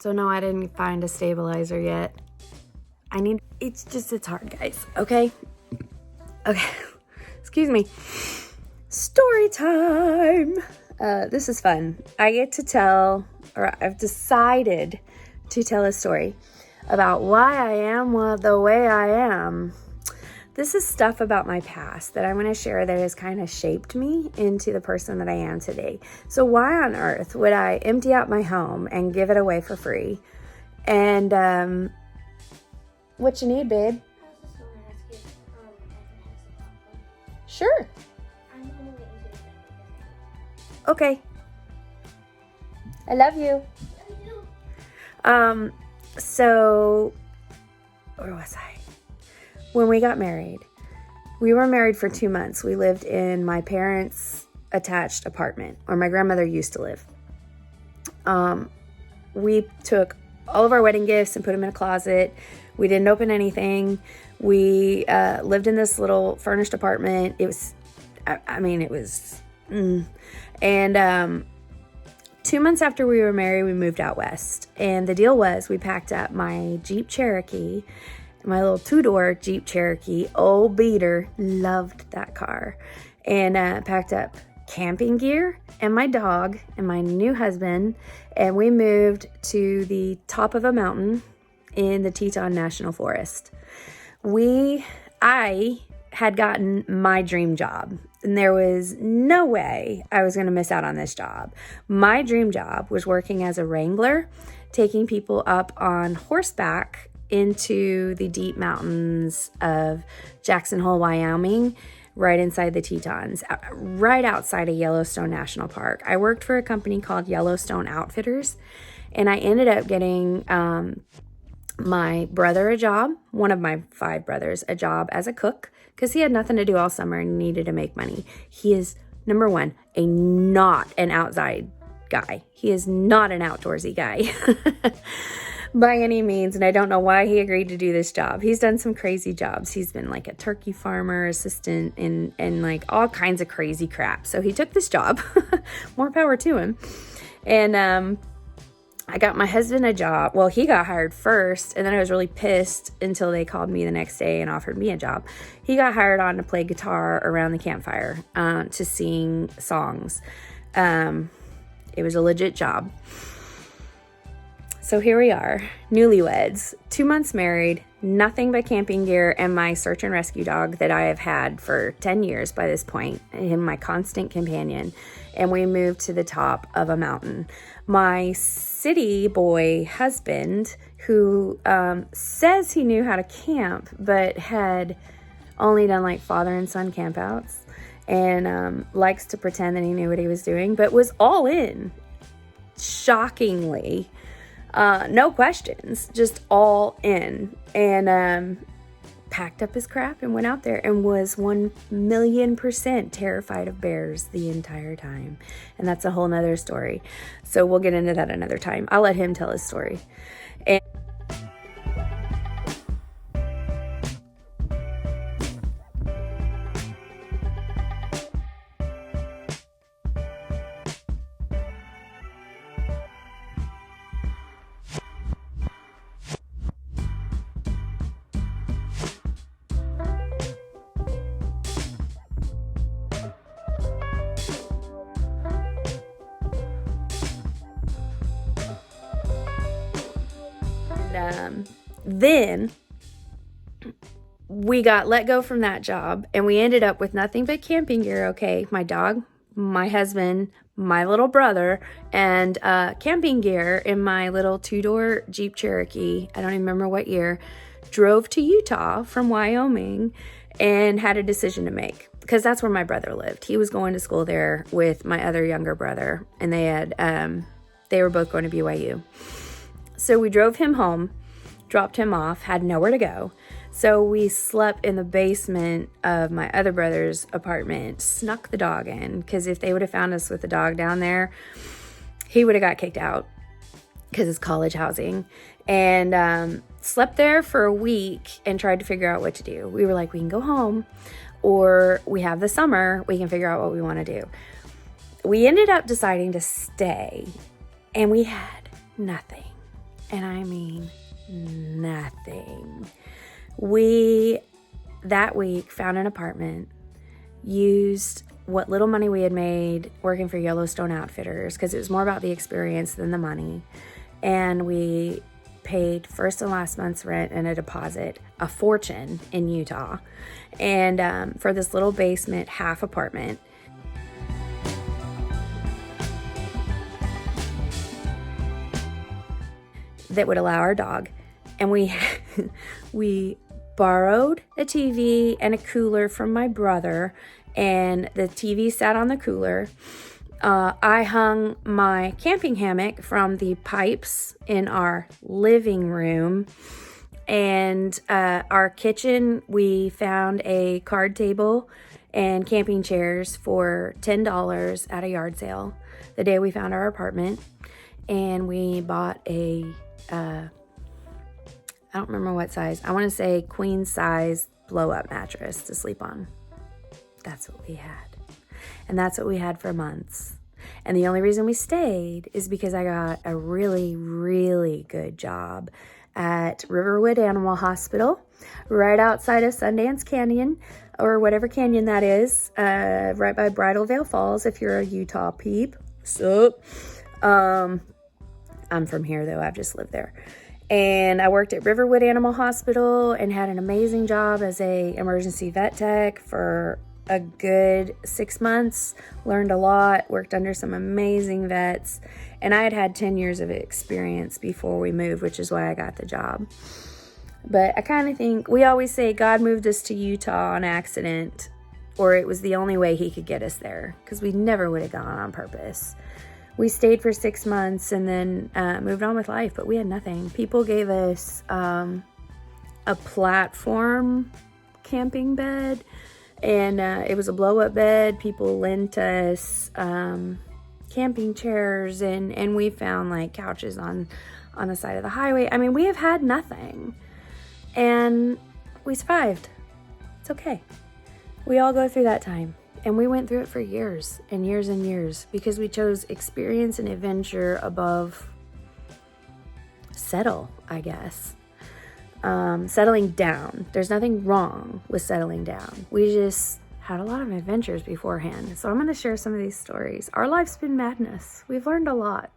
So no, I didn't find a stabilizer yet. It's hard, guys, okay? Okay, excuse me. Story time. This is fun. I get to tell, or I've decided to tell a story about why I am the way I am. This is stuff about my past that I'm going to share that has kind of shaped me into the person that I am today. So why on earth would I empty out my home and give it away for free? And what you need, babe? Sure. Okay. I love you. So where was I? When we got married, we were married for 2 months. We lived in my parents' attached apartment where my grandmother used to live. We took all of our wedding gifts and put them in a closet. We didn't open anything. We lived in this little furnished apartment. It was, And 2 months after we were married, we moved out west. And the deal was we packed up my Jeep Cherokee, my little 2-door Jeep Cherokee, old beater, loved that car, and packed up camping gear and my dog and my new husband, and we moved to the top of a mountain in the Teton National Forest. I had gotten my dream job, and there was no way I was going to miss out on this job. My dream job was working as a wrangler, taking people up on horseback into the deep mountains of Jackson Hole, Wyoming, right inside the Tetons, right outside of Yellowstone National Park. I worked for a company called Yellowstone Outfitters, and I ended up getting my brother a job, one of my 5 brothers, a job as a cook, because he had nothing to do all summer and needed to make money. He is, number one, not an outside guy. He is not an outdoorsy guy by any means, and I don't know why he agreed to do this job. He's done some crazy jobs. He's been like a turkey farmer, assistant, and like all kinds of crazy crap. So he took this job. More power to him. And I got my husband a job. Well, he got hired first, and then I was really pissed until they called me the next day and offered me a job. He got hired on to play guitar around the campfire, to sing songs. It was a legit job. So here we are, newlyweds, 2 months married, nothing but camping gear and my search and rescue dog that I have had for 10 years by this point, and my constant companion. And we moved to the top of a mountain. My city boy husband, who says he knew how to camp, but had only done like father and son campouts, and likes to pretend that he knew what he was doing, but was all in, shockingly. No questions, just all in, and packed up his crap and went out there and was 1,000,000% terrified of bears the entire time. And that's a whole nother story. So we'll get into that another time. I'll let him tell his story. And then we got let go from that job, and we ended up with nothing but camping gear. Okay, my dog, my husband, my little brother, and camping gear in my little 2-door Jeep Cherokee. I don't even remember what year. Drove to Utah from Wyoming and had a decision to make, because that's where my brother lived. He was going to school there with my other younger brother, and they were both going to BYU. So we drove him home, dropped him off, had nowhere to go. So we slept in the basement of my other brother's apartment, snuck the dog in, because if they would have found us with the dog down there, he would have got kicked out because it's college housing. And slept there for a week and tried to figure out what to do. We were like, we can go home, or we have the summer, we can figure out what we want to do. We ended up deciding to stay, and we had nothing. And I mean, nothing. We, that week, found an apartment, used what little money we had made working for Yellowstone Outfitters, because it was more about the experience than the money. And we paid first and last month's rent and a deposit, a fortune in Utah, and for this little basement half apartment. That would allow our dog. And we borrowed a TV and a cooler from my brother, and the TV sat on the cooler. I hung my camping hammock from the pipes in our living room. And our kitchen, we found a card table and camping chairs for $10 at a yard sale the day we found our apartment. And we bought a I don't remember what size. I want to say queen size blow-up mattress to sleep on. That's what we had. And that's what we had for months. And the only reason we stayed is because I got a really, really good job at Riverwood Animal Hospital, right outside of Sundance Canyon, or whatever canyon that is, right by Bridal Veil Falls, if you're a Utah peep. So, I'm from here, though. I've just lived there. And I worked at Riverwood Animal Hospital and had an amazing job as a emergency vet tech for a good 6 months. Learned a lot, worked under some amazing vets. And I had 10 years of experience before we moved, which is why I got the job. But I kind of think, we always say God moved us to Utah on accident, or it was the only way he could get us there, because we never would have gone on purpose. We stayed for 6 months and then moved on with life, but we had nothing. People gave us a platform camping bed, and it was a blow-up bed. People lent us camping chairs, and we found like couches on the side of the highway. I mean, we have had nothing, and we survived. It's okay. We all go through that time. And we went through it for years and years and years because we chose experience and adventure above settle, I guess. Settling down. There's nothing wrong with settling down. We just had a lot of adventures beforehand. So I'm going to share some of these stories. Our life's been madness. We've learned a lot.